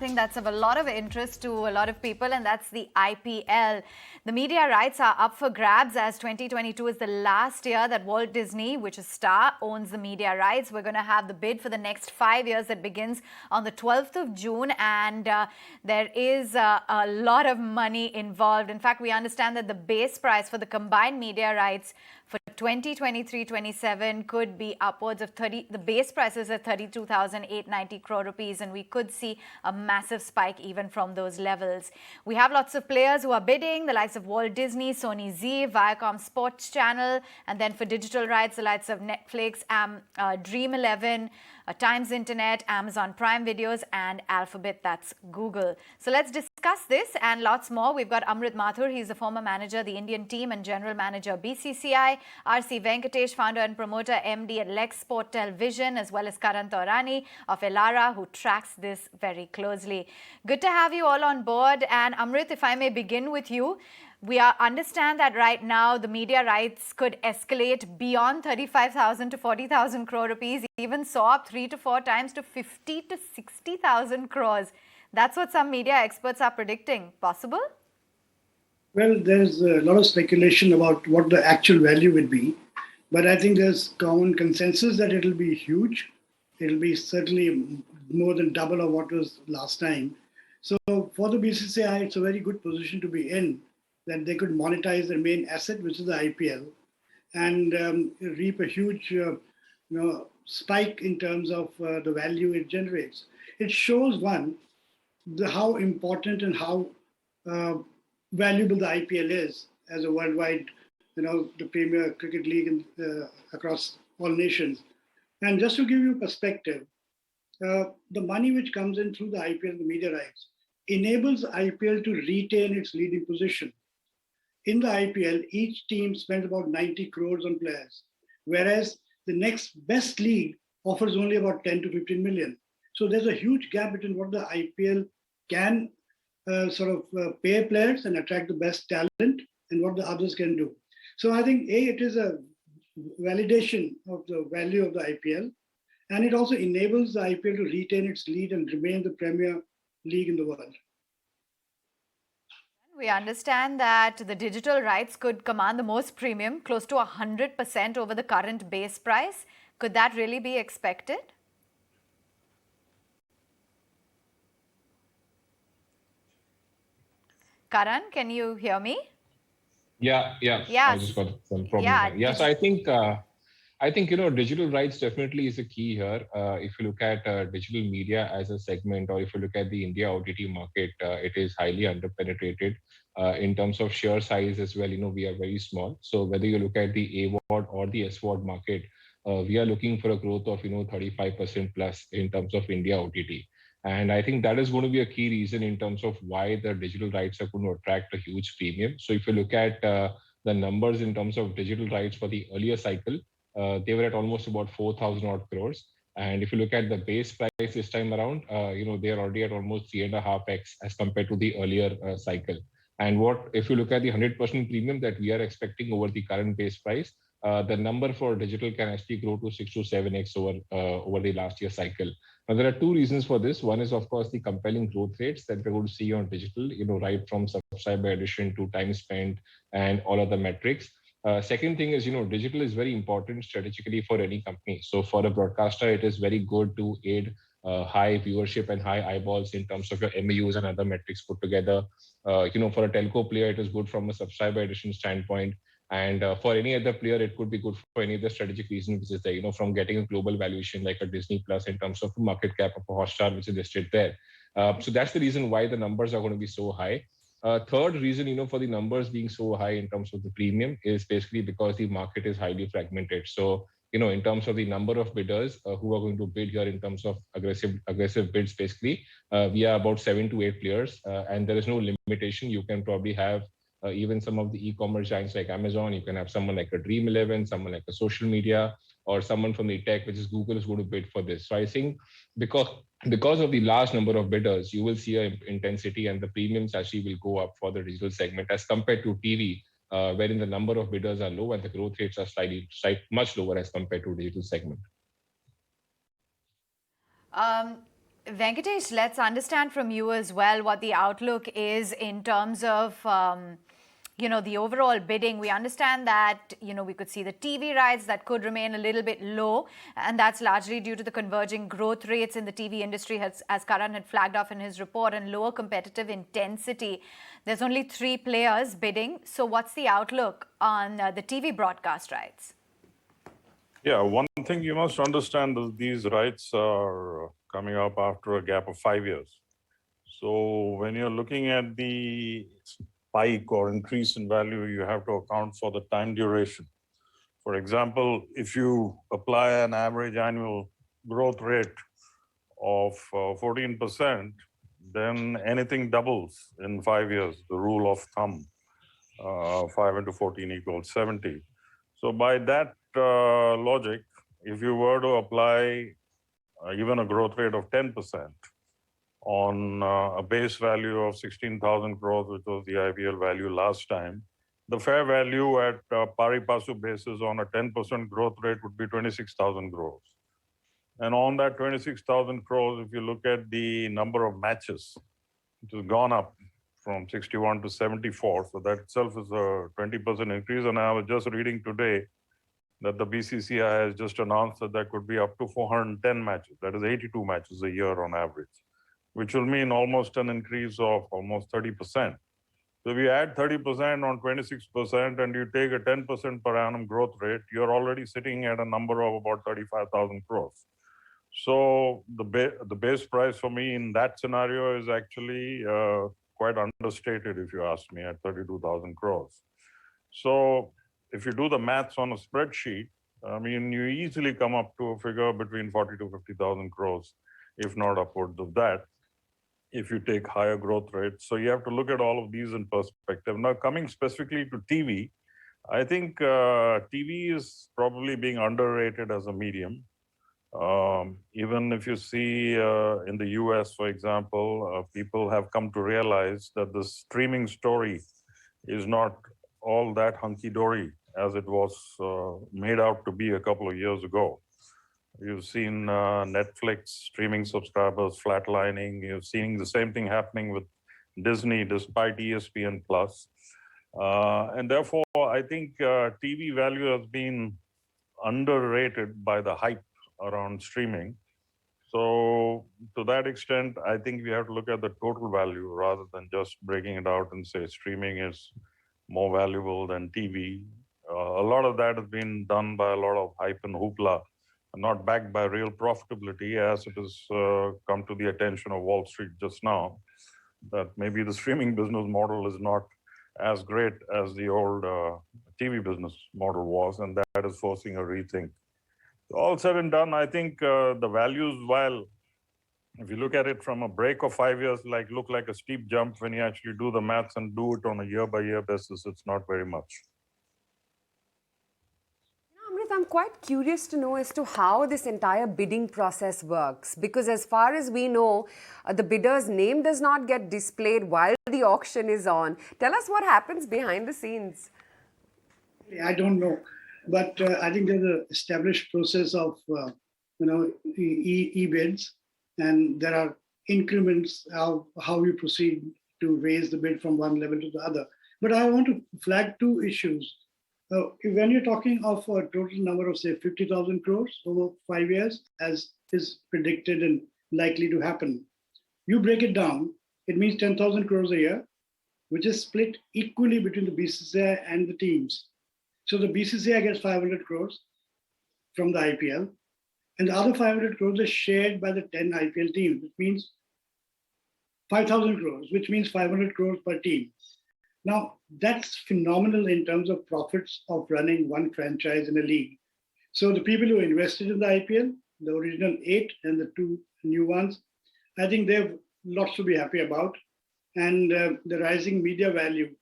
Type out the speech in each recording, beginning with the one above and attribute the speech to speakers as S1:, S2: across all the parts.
S1: something that's of a lot of interest to a lot of people, and that's the IPL. The media rights are up for grabs as 2022 is the last year that Walt Disney, which is Star, owns the media rights. We're going to have the bid for the next 5 years that begins on the 12th of June, and there is a lot of money involved. In fact, we understand that the base price for the combined media rights for 2023-27 could be upwards of 30. The base price is at 32,890 crore rupees, and we could see a massive spike even from those levels. We have lots of players who are bidding, the likes of Walt Disney, Sony Zee, Viacom Sports Channel, and then for digital rights, the likes of Netflix, Dream11, Times Internet, Amazon Prime Videos, and Alphabet, that's Google. So let's discuss this and lots more. We've got Amrit Mathur, he's the former manager, the Indian team, and general manager, BCCI. RC Venkatesh, founder and promoter, MD at Lex Sport Television, as well as Karan Taurani of Elara, who tracks this very closely. Good to have you all on board. And Amrit, if I may begin with you, we understand that right now the media rights could escalate beyond 35,000 to 40,000 crore rupees, even saw up 3 to 4 times to 50 to 60,000 crores. That's what some media experts are predicting. Possible?
S2: Well, there's a lot of speculation about what the actual value would be, but I think there's common consensus that it'll be huge. It'll be certainly more than double of what was last time. So for the BCCI, it's a very good position to be in, that they could monetize their main asset, which is the IPL, and reap a huge spike in terms of the value it generates. It shows, how important and how valuable the IPL is as a worldwide, the premier cricket league across all nations. And just to give you perspective, the money which comes in through the IPL and the media rights enables IPL to retain its leading position. In the IPL, each team spends about 90 crores on players, whereas the next best league offers only about 10 to 15 million. So there's a huge gap between what the IPL can pay players and attract the best talent and what the others can do. So I think, it is a validation of the value of the IPL, and it also enables the IPL to retain its lead and remain the premier league in the world.
S1: We understand that the digital rights could command the most premium, close to 100% over the current base price. Could that really be expected? Karan, can you hear me?
S3: Yeah. I just got some problem. So I think digital rights definitely is a key here. If you look at digital media as a segment, or if you look at the India OTT market, it is highly underpenetrated in terms of sheer size as well. We are very small. So whether you look at the AVOD or the SVOD market, we are looking for a growth of 35% plus in terms of India OTT. And I think that is going to be a key reason in terms of why the digital rights are going to attract a huge premium. So if you look at the numbers in terms of digital rights for the earlier cycle, they were at almost about 4,000 odd crores. And if you look at the base price this time around, they're already at almost 3.5x as compared to the earlier cycle. And if you look at the 100% premium that we are expecting over the current base price, the number for digital can actually grow to 6 to 7x over the last year cycle. Now, there are two reasons for this. One is, of course, the compelling growth rates that we're going to see on digital, right from subscriber addition to time spent and all other metrics. Second thing is, digital is very important strategically for any company. So for a broadcaster, it is very good to aid high viewership and high eyeballs in terms of your MAUs and other metrics put together. For a telco player, it is good from a subscriber addition standpoint. And for any other player, it could be good for any other strategic reason, which is there, from getting a global valuation like a Disney Plus in terms of market cap of a Hotstar, which is listed there. So that's the reason why the numbers are going to be so high. Third reason, for the numbers being so high in terms of the premium is basically because the market is highly fragmented. So, in terms of the number of bidders who are going to bid here in terms of aggressive bids, basically, we are about 7 to 8 players, and there is no limitation. You can probably have even some of the e-commerce giants like Amazon. You can have someone like a Dream11, someone like a social media, or someone from the tech, which is Google, is going to bid for this. So I think because of the large number of bidders, you will see an intensity, and the premiums actually will go up for the digital segment as compared to TV, wherein the number of bidders are low and the growth rates are much lower as compared to digital segment.
S1: Venkatesh, let's understand from you as well what the outlook is in terms of, the overall bidding. We understand that, we could see the TV rights that could remain a little bit low, and that's largely due to the converging growth rates in the TV industry, as Karan had flagged off in his report, and lower competitive intensity. There's only 3 players bidding. So what's the outlook on the TV broadcast rights?
S4: Yeah, one thing you must understand is these rights are coming up after a gap of 5 years. So when you're looking at the spike or increase in value, you have to account for the time duration. For example, if you apply an average annual growth rate of 14%, then anything doubles in 5 years, the rule of thumb, 5 into 14 equals 70. So by that logic, if you were to apply even a growth rate of 10% on a base value of 16,000 crores, which was the IPL value last time, the fair value at pari passu basis on a 10% growth rate would be 26,000 crores. And on that 26,000 crores, if you look at the number of matches, it has gone up from 61 to 74. So that itself is a 20% increase. And I was just reading today that the BCCI has just announced that there could be up to 410 matches. That is 82 matches a year on average, which will mean almost an increase of almost 30%. So if you add 30% on 26% and you take a 10% per annum growth rate, you're already sitting at a number of about 35,000 crores. So the base price for me in that scenario is actually quite understated, if you ask me, at 32,000 crores. So if you do the maths on a spreadsheet, I mean, you easily come up to a figure between 40 to 50,000 crores, if not upwards of that, if you take higher growth rates. So you have to look at all of these in perspective. Now, coming specifically to TV, I think TV is probably being underrated as a medium. Even if you see in the US, for example, people have come to realize that the streaming story is not all that hunky-dory as it was made out to be a couple of years ago. You've seen Netflix streaming subscribers flatlining. You've seen the same thing happening with Disney despite ESPN Plus. And therefore, I think TV value has been underrated by the hype around streaming. So to that extent, I think we have to look at the total value rather than just breaking it out and say streaming is more valuable than TV. A lot of that has been done by a lot of hype and hoopla, not backed by real profitability, as it has come to the attention of Wall Street just now, that maybe the streaming business model is not as great as the old TV business model was, and that is forcing a rethink. All said and done, I think the values, while if you look at it from a break of 5 years, look like a steep jump, when you actually do the maths and do it on a year-by-year basis, it's not very much.
S5: Amrit, I'm quite curious to know as to how this entire bidding process works, because as far as we know, the bidder's name does not get displayed while the auction is on. Tell us what happens behind the scenes.
S2: I don't know, but I think there's an established process of e-bids, and there are increments of how you proceed to raise the bid from one level to the other. But I want to flag 2 issues. When you're talking of a total number of, say, 50,000 crores over 5 years, as is predicted and likely to happen, you break it down, it means 10,000 crores a year, which is split equally between the BCCI and the teams. So the BCCI gets 500 crores from the IPL, and the other 500 crores is shared by the 10 IPL teams. It means 5,000 crores, which means 500 crores per team. Now, that's phenomenal in terms of profits of running one franchise in a league. So the people who invested in the IPL, the original 8 and the 2 new ones, I think they have lots to be happy about. And the rising media value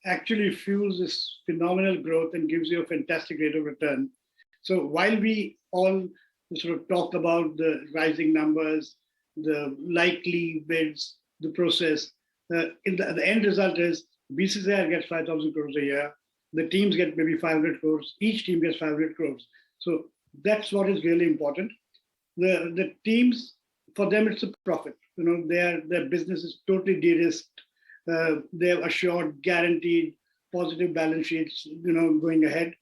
S2: actually fuels this phenomenal growth and gives you a fantastic rate of return. So while we all sort of talked about the rising numbers, the likely bids, the process, the end result is BCCI gets 5,000 crores a year. The teams get maybe 500 crores. Each team gets 500 crores. So that's what is really important. The teams for them it's a profit. Their business is totally de-risked. They have assured, guaranteed, positive balance sheets. Going ahead.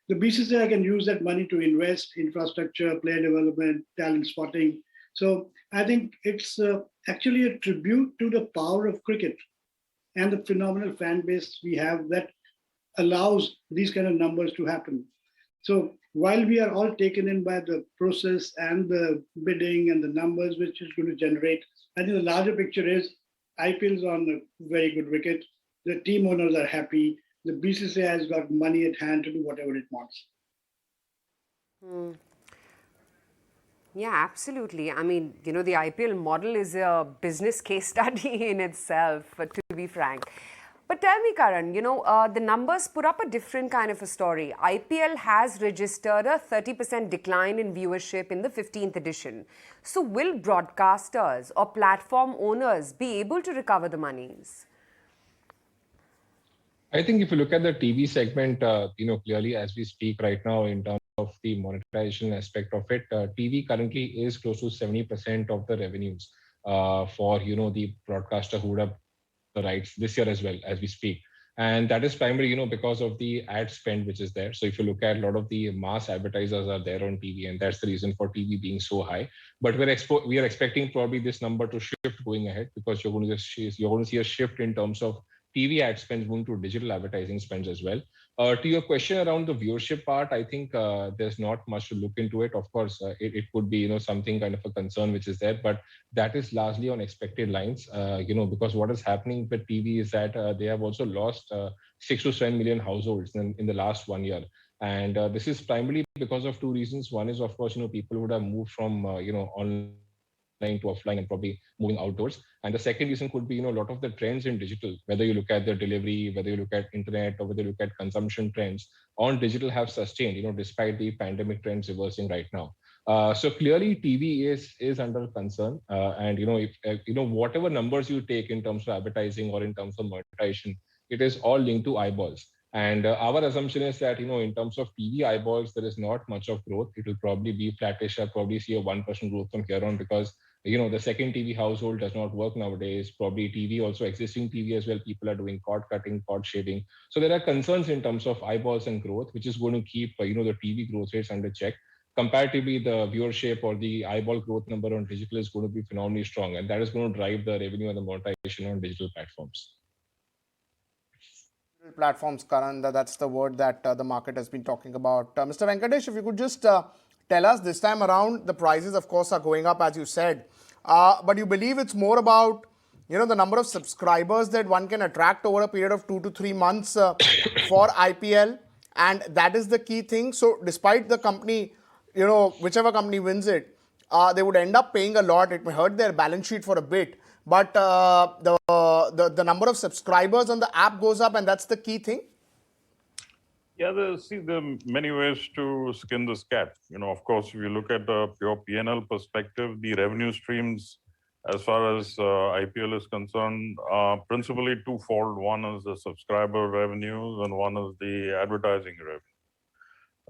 S2: The BCCI can use that money to invest infrastructure, player development, talent spotting. So I think it's actually a tribute to the power of cricket and the phenomenal fan base we have that allows these kind of numbers to happen. So while we are all taken in by the process and the bidding and the numbers which is going to generate, I think the larger picture is IPL is on a very good wicket. The team owners are happy. The BCCI has got money at hand to do whatever it wants.
S5: Yeah, absolutely. I mean, the IPL model is a business case study in itself, to be frank. But tell me, Karan, the numbers put up a different kind of a story. IPL has registered a 30% decline in viewership in the 15th edition. So will broadcasters or platform owners be able to recover the monies?
S3: I think if you look at the TV segment, clearly as we speak right now in terms of the monetization aspect of it, TV currently is close to 70% of the revenues for, the broadcaster who would have the rights this year as well as we speak. And that is primarily, because of the ad spend which is there. So if you look at a lot of the mass advertisers are there on TV, and that's the reason for TV being so high. But we are expecting probably this number to shift going ahead, because you're going to see a shift in terms of TV ad spends moving to digital advertising spends as well. To your question around the viewership part, I think there's not much to look into it. Of course, it could be, something kind of a concern which is there, but that is largely on expected lines, because what is happening with TV is that they have also lost 6 to 7 million households in the last 1 year. And this is primarily because of two reasons. One is, of course, people would have moved from, online to offline and probably moving outdoors. And the second reason could be, a lot of the trends in digital, whether you look at the delivery, whether you look at internet, or whether you look at consumption trends on digital have sustained, despite the pandemic trends reversing right now. So clearly TV is under concern. And, if, whatever numbers you take in terms of advertising or in terms of monetization, it is all linked to eyeballs. And our assumption is that, in terms of TV eyeballs, there is not much of growth. It will probably be flattish. I'll probably see a 1% growth from here on, because, the second TV household does not work nowadays. Probably TV, also existing TV as well, people are doing cord cutting, cord shaving. So there are concerns in terms of eyeballs and growth, which is going to keep, the TV growth rates under check. Comparatively, the viewership or the eyeball growth number on digital is going to be phenomenally strong. And that is going to drive the revenue and the monetization on digital platforms.
S6: Platforms, Karan, that's the word that the market has been talking about. Mr. Venkatesh, if you could just tell us, this time around, the prices, of course, are going up, as you said. But you believe it's more about, the number of subscribers that one can attract over a period of 2 to 3 months for IPL. And that is the key thing. So despite the company, whichever company wins it, they would end up paying a lot. It may hurt their balance sheet for a bit. But the number of subscribers on the app goes up, and that's the key thing.
S4: Yeah, there are many ways to skin this cat. Of course, if you look at a pure P&L perspective, the revenue streams, as far as IPL is concerned, are principally twofold. One is the subscriber revenues, and one is the advertising revenue.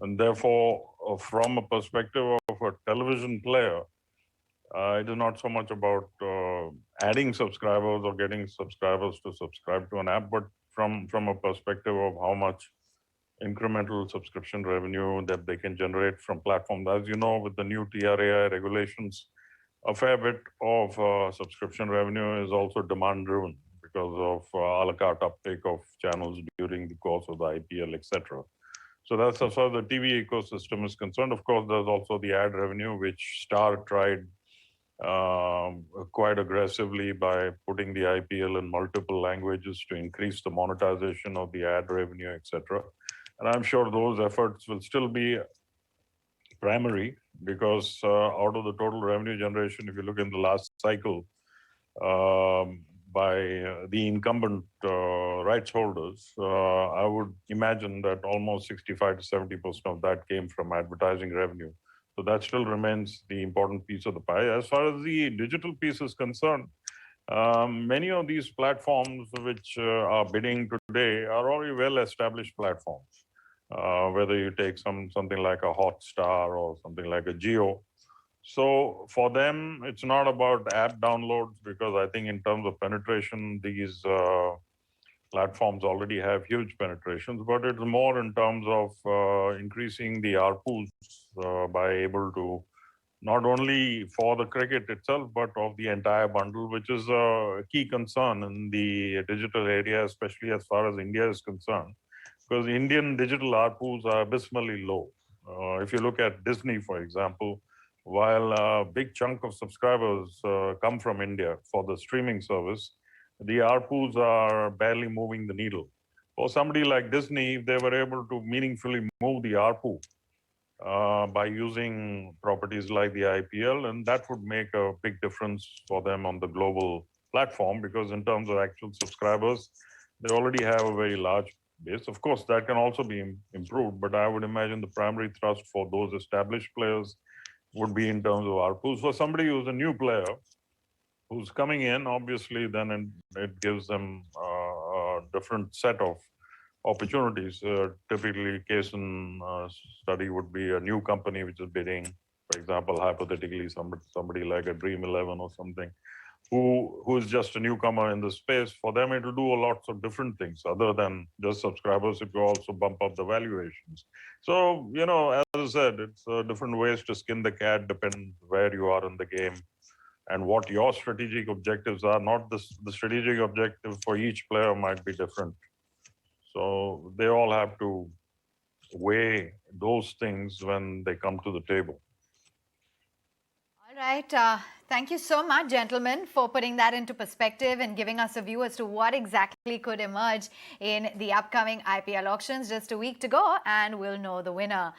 S4: And therefore, from a perspective of a television player, it is not so much about adding subscribers or getting subscribers to subscribe to an app, but from a perspective of how much incremental subscription revenue that they can generate from platforms. As you know, with the new TRAI regulations, a fair bit of subscription revenue is also demand-driven because of a la carte uptake of channels during the course of the IPL, etc. So that's as far as the TV ecosystem is concerned. Of course, there's also the ad revenue, which Star tried quite aggressively by putting the IPL in multiple languages to increase the monetization of the ad revenue, etc. And I'm sure those efforts will still be primary, because out of the total revenue generation, if you look in the last cycle, by the incumbent rights holders, I would imagine that almost 65 to 70% of that came from advertising revenue. So that still remains the important piece of the pie. As far as the digital piece is concerned, many of these platforms which are bidding today are already well-established platforms. Whether you take something like a Hotstar or something like a Jio. So for them, it's not about app downloads because I think in terms of penetration, these platforms already have huge penetrations, but it's more in terms of increasing the ARPUs by able to not only for the cricket itself, but of the entire bundle, which is a key concern in the digital area, especially as far as India is concerned, because Indian digital ARPUs are abysmally low. If you look at Disney, for example, while a big chunk of subscribers come from India for the streaming service, the ARPUs are barely moving the needle. For somebody like Disney, if they were able to meaningfully move the ARPU by using properties like the IPL, and that would make a big difference for them on the global platform because in terms of actual subscribers, they already have a very large base. Of course, that can also be improved, but I would imagine the primary thrust for those established players would be in terms of ARPUs. For somebody who's a new player, who's coming in, obviously, then it gives them a different set of opportunities. Typically, case in study would be a new company which is bidding, for example, hypothetically, somebody like a Dream 11 or something, who's just a newcomer in the space. For them, it will do lots of different things other than just subscribers. It will also bump up the valuations. So, as I said, it's different ways to skin the cat, depending where you are in the game and what your strategic objectives are. Not the strategic objective for each player might be different. So they all have to weigh those things when they come to the table.
S1: All right. Thank you so much, gentlemen, for putting that into perspective and giving us a view as to what exactly could emerge in the upcoming IPL auctions. Just a week to go, and we'll know the winner.